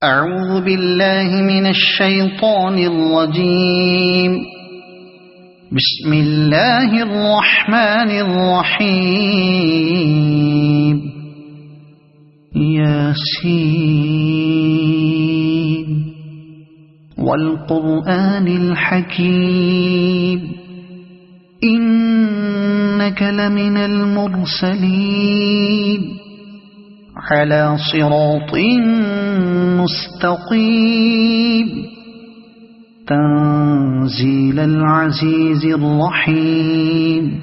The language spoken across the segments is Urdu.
أعوذ بالله من الشيطان الرجيم. بسم الله الرحمن الرحيم. ياسين والقرآن الحكيم إنك لمن المرسلين على صراط مستقيم تنزيل العزيز الرحيم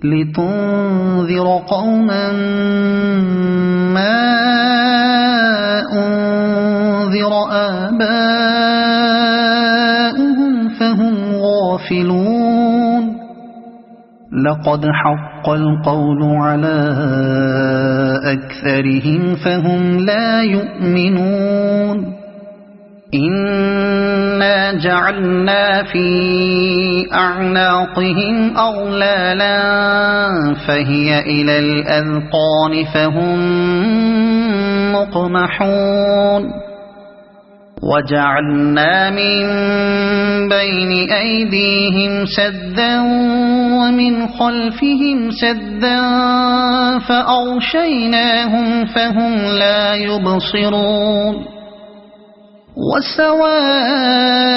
لتنذر قوما ما أنذر آباؤهم فهم غافلون لقد حق القول على أكثرهم فهم لا يؤمنون إنا جعلنا في أعناقهم أغلالا فهي إلى الأذقان فهم مقمحون وجعلنا من بين أيديهم سدا ومن خلفهم سدا فأغشيناهم فهم لا يبصرون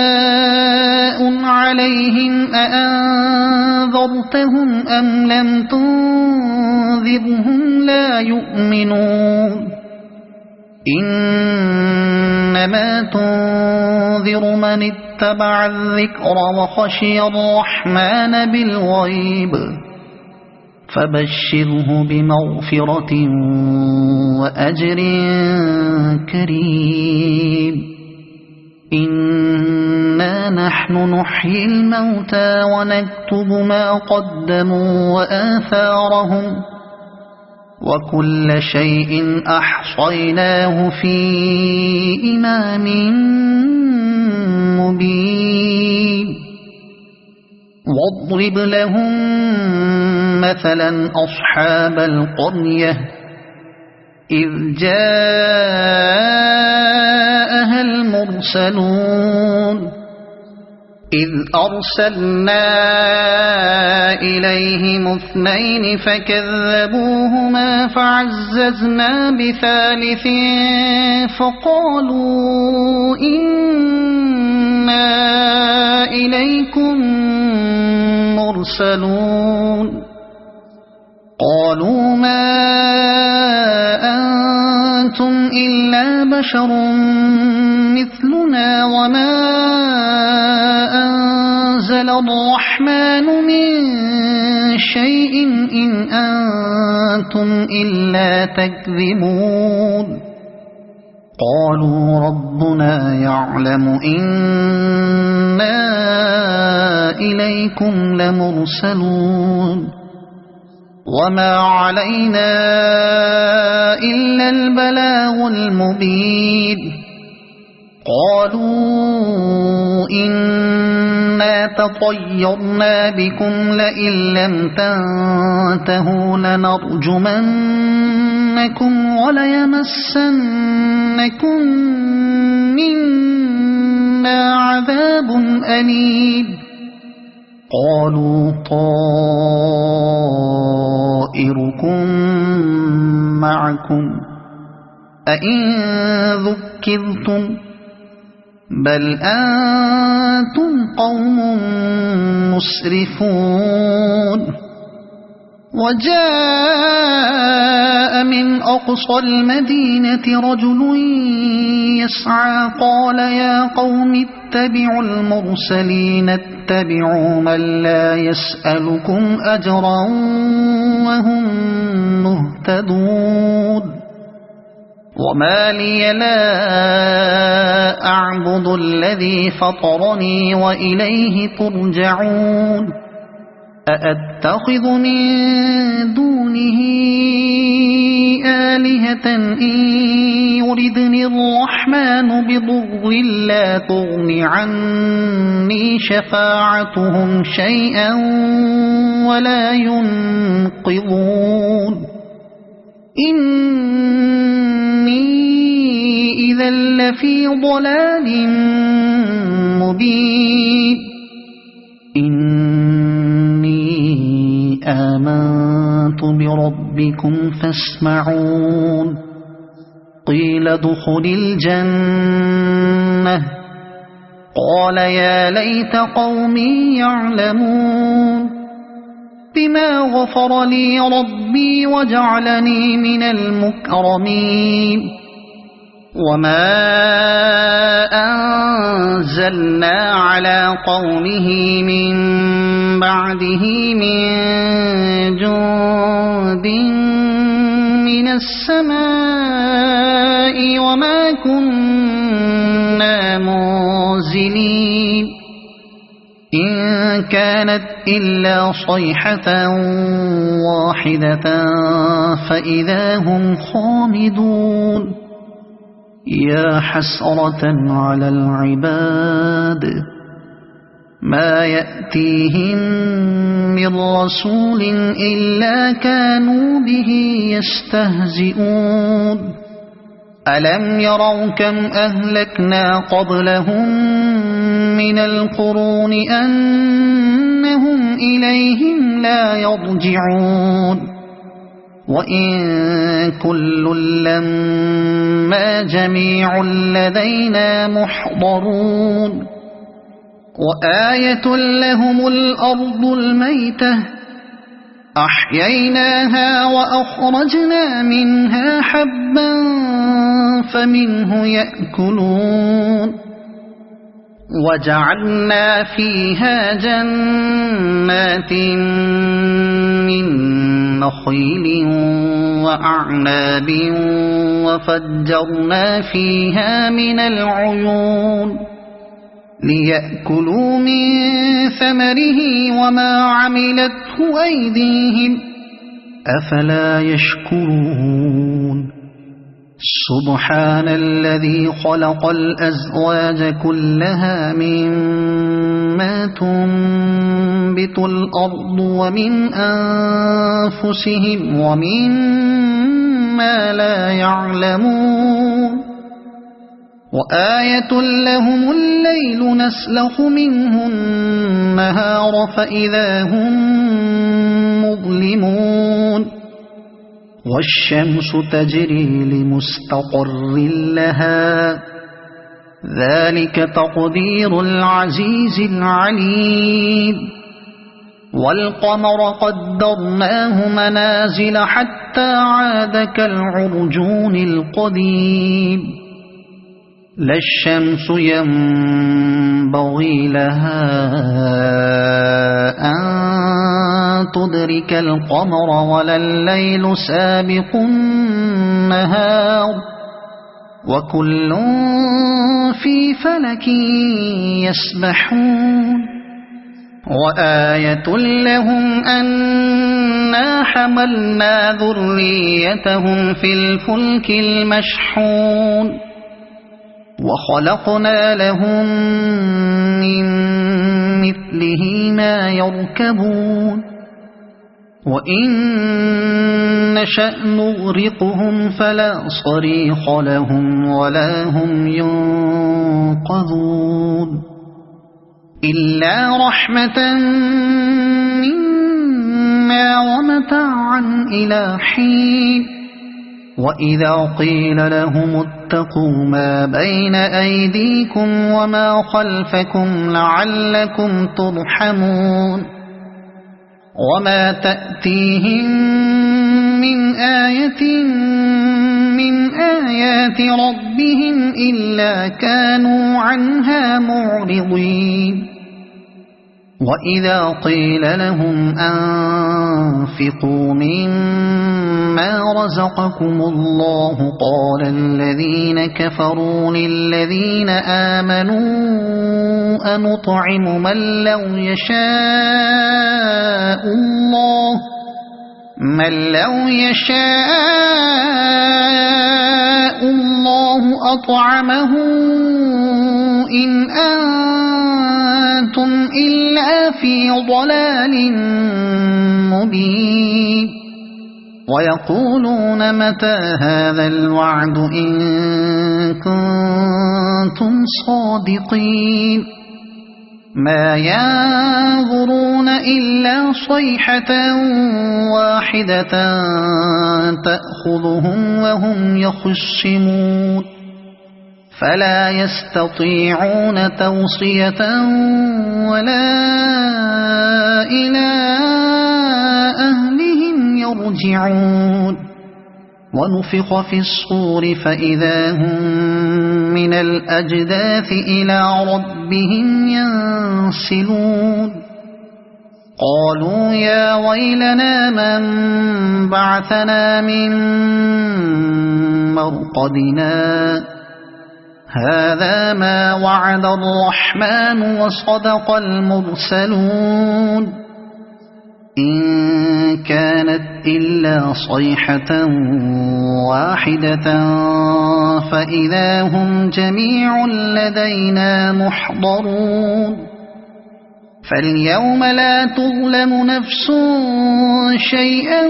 وسواء عليهم أأنذرتهم أم لم تنذرهم لا يؤمنون إنما تنذر من اتبع الذكر وخشي الرحمن بالغيب فبشره بمغفرة وأجر كريم إنا نحن نحيي الموتى ونكتب ما قدموا وآثارهم وكل شيء أحصيناه في إمام مبين واضرب لهم مثلا أصحاب القرية إذ جاءها المرسلون إذ أرسلنا إليهم اثنين فكذبوهما فعززنا بثالث فقالوا إنا إليكم مرسلون قالوا ما أنتم إلا بشر مثلنا وما أنزل الرحمن من شيء إن أنتم إلا تكذبون قالوا ربنا يعلم إنا إليكم لمرسلون وما علينا إلا البلاغ المبين قالوا إنا تطيرنا بكم لئن لم تنتهوا لنرجمنكم وليمسنكم منا عذاب أليم قالوا طائركم معكم أئن ذكرتم بل أنتم قوم مسرفون وجاء من أقصى المدينة رجل يسعى قال يا قوم اتبعوا المرسلين اتبعوا من لا يسألكم أجرا وهم مهتدون وما لي لا أعبد الذي فطرني وإليه ترجعون أأتخذ من دونه آلهة إن يردني الرحمن بضر لا تغن عني شفاعتهم شيئا ولا ينقذون إني إذا لفي ضلال مبين إني آمنت بربكم فاسمعون قيل ادخل الجنة قال يا ليت قومي يعلمون بما غفر لي ربي وجعلني من المكرمين وما أنزلنا على قومه من بعده من جند من السماء وما كنا منزلين إن كانت إلا صيحة واحدة فإذا هم خامدون يا حسرة على العباد ما يأتيهم من رسول إلا كانوا به يستهزئون ألم يروا كم أهلكنا قبلهم من القرون أنهم إليهم لا يرجعون وإن كل لما جميع لدينا محضرون وآية لهم الأرض الميتة أحييناها وأخرجنا منها حبا فمنه يأكلون وجعلنا فيها جنات من نخيل وأعناب وفجرنا فيها من العيون ليأكلوا من ثمره وما عملته أيديهم أفلا يشكرون سبحان الذي خلق الأزواج كلها مما تنبت الأرض ومن أنفسهم ومما لا يعلمون وآية لهم الليل نسلخ منه النهار فإذا هم مظلمون والشمس تجري لمستقر لها ذلك تقدير العزيز العليم والقمر قدرناه منازل حتى عاد كالعرجون القديم لا الشمس ينبغي لها أن تدرك القمر ولا الليل سابق النهار وكل في فلك يسبحون وآية لهم أنا حملنا ذريتهم في الفلك المشحون وخلقنا لهم من مثله ما يركبون وإن نشأ نغرقهم فلا صريخ لهم ولا هم ينقذون إلا رحمة منا ومتاعا إلى حين وإذا قيل لهم اتقوا ما بين أيديكم وما خلفكم لعلكم ترحمون وما تأتيهم من آية من آيات ربهم إلا كانوا عنها معرضين وإذا قيل لهم أنفقوا مما رزقكم الله قال الذين كفروا للذين آمنوا أنطعم من لو يشاء الله أطعمه إن أنتم إلا في ضلال مبين ويقولون متى هذا الوعد إن كنتم كنتم صادقين ما ينظرون إلا صيحة واحدة تأخذهم وهم يخصمون فلا يستطيعون توصية ولا إلى أهلهم يرجعون ونفخ في الصور فإذا هم من الأجداث إلى ربهم ينسلون قالوا يا ويلنا من بعثنا من مرقدنا هذا ما وعد الرحمن وصدق المرسلون إن كانت إلا صيحة واحدة فإذا هم جميع لدينا محضرون فاليوم لا تظلم نفس شيئا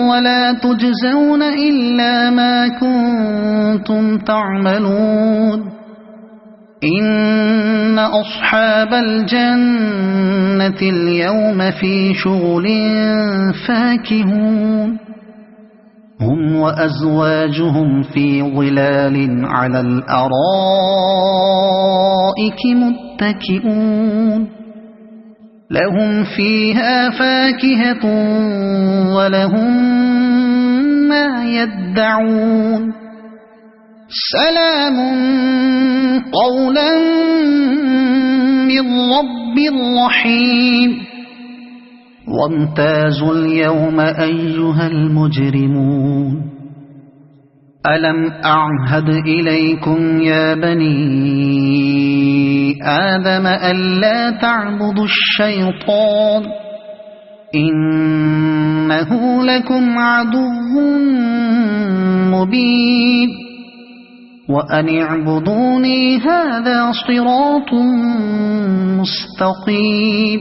ولا تجزون إلا ما كنتم تعملون إن أصحاب الجنة اليوم في شغل فاكهون هم وأزواجهم في ظلال على الأرائك متكئون لهم فيها فاكهة ولهم ما يدعون سلام قولا من رب رحيم وامتازوا اليوم أيها المجرمون ألم أعهد إليكم يا بني آدم ألا تعبدوا الشيطان إنه لكم عدو مبين وأن اعبدوني هذا صراط مستقيم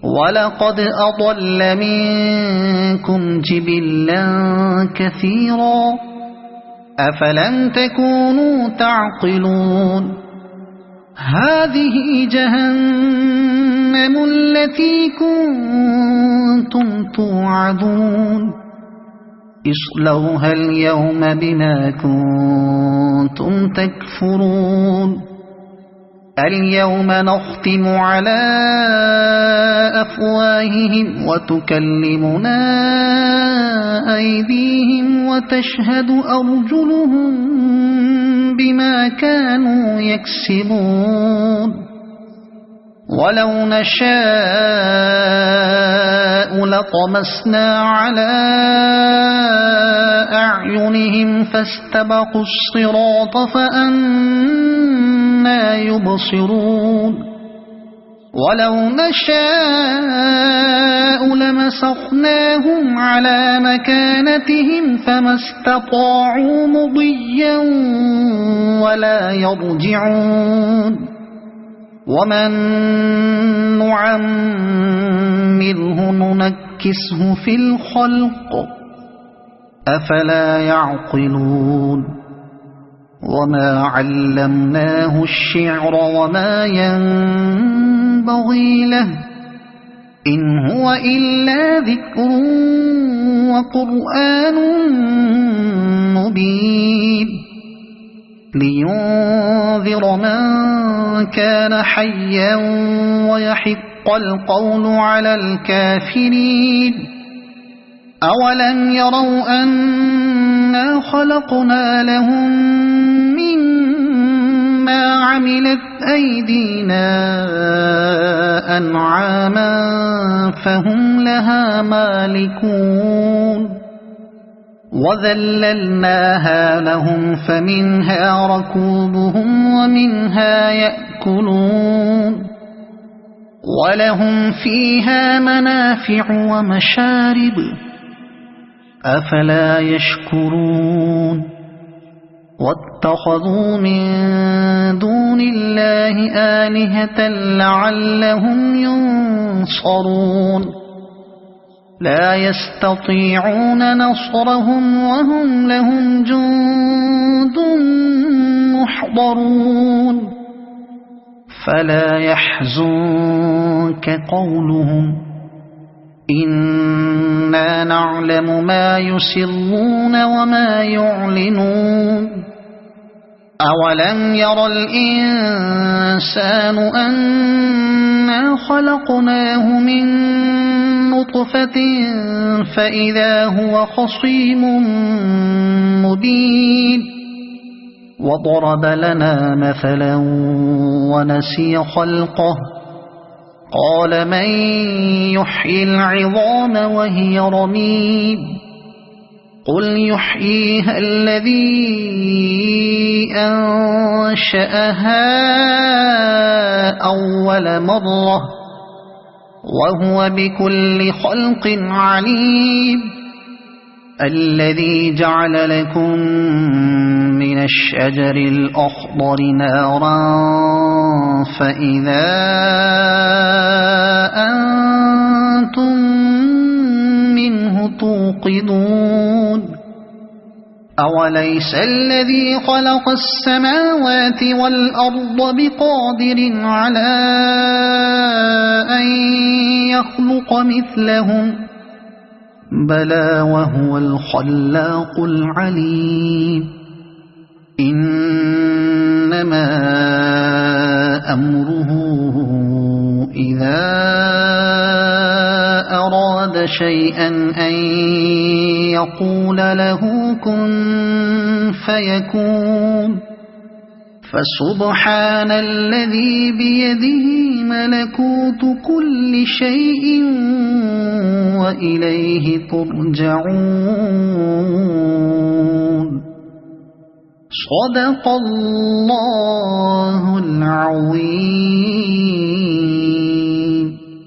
ولقد أضل منكم جبلا كثيرا أفلم تكونوا تعقلون هذه جهنم التي كنتم توعدون اصلوها اليوم بما كنتم تكفرون اليوم نختم على أفواههم وتكلمنا أيديهم وتشهد أرجلهم بما كانوا يكسبون ولو نشاء لطمسنا على أعينهم فاستبقوا الصراط فأنى يبصرون ولو نشاء لمسخناهم على مكانتهم فما استطاعوا مضيا ولا يرجعون ومن نعمره ننكسه في الخلق أفلا يعقلون وما علمناه الشعر وما ينبغي له إن هو إلا ذكر وقرآن مبين لينذر من كان حيا ويحق القول على الكافرين أولم يروا أنا خلقنا لهم مما عملت أيدينا أنعاما فهم لها مالكون وذللناها لهم فمنها ركوبهم ومنها يأكلون ولهم فيها منافع ومشارب أفلا يشكرون واتخذوا من دون الله آلهة لعلهم ينصرون لا يستطيعون نصرهم وهم لهم جند يحضرون فلا يحزنك قولهم إنا نعلم ما يسرون وما يعلنون أولم ير الإنسان أنا خلقناه من نطفة فإذا هو خصيم مبين وضرب لنا مثلا ونسي خلقه قال من يحيي العظام وهي رميم قل يحييها الذي أنشأها أول مرة وهو بكل خلق عليم الذي جعل لكم من الشجر الأخضر نارا فإذا أنتم منه توقدون أوليس الذي خلق السماوات والأرض بقادر على أن يخلق مثلهم بلى وهو الخلاق العليم إنما أمره إذا أراد شيئا أن يقول له كن فيكون فسبحان الذي بيده ملكوت كل شيء وإليه ترجعون صدق الله العظيم.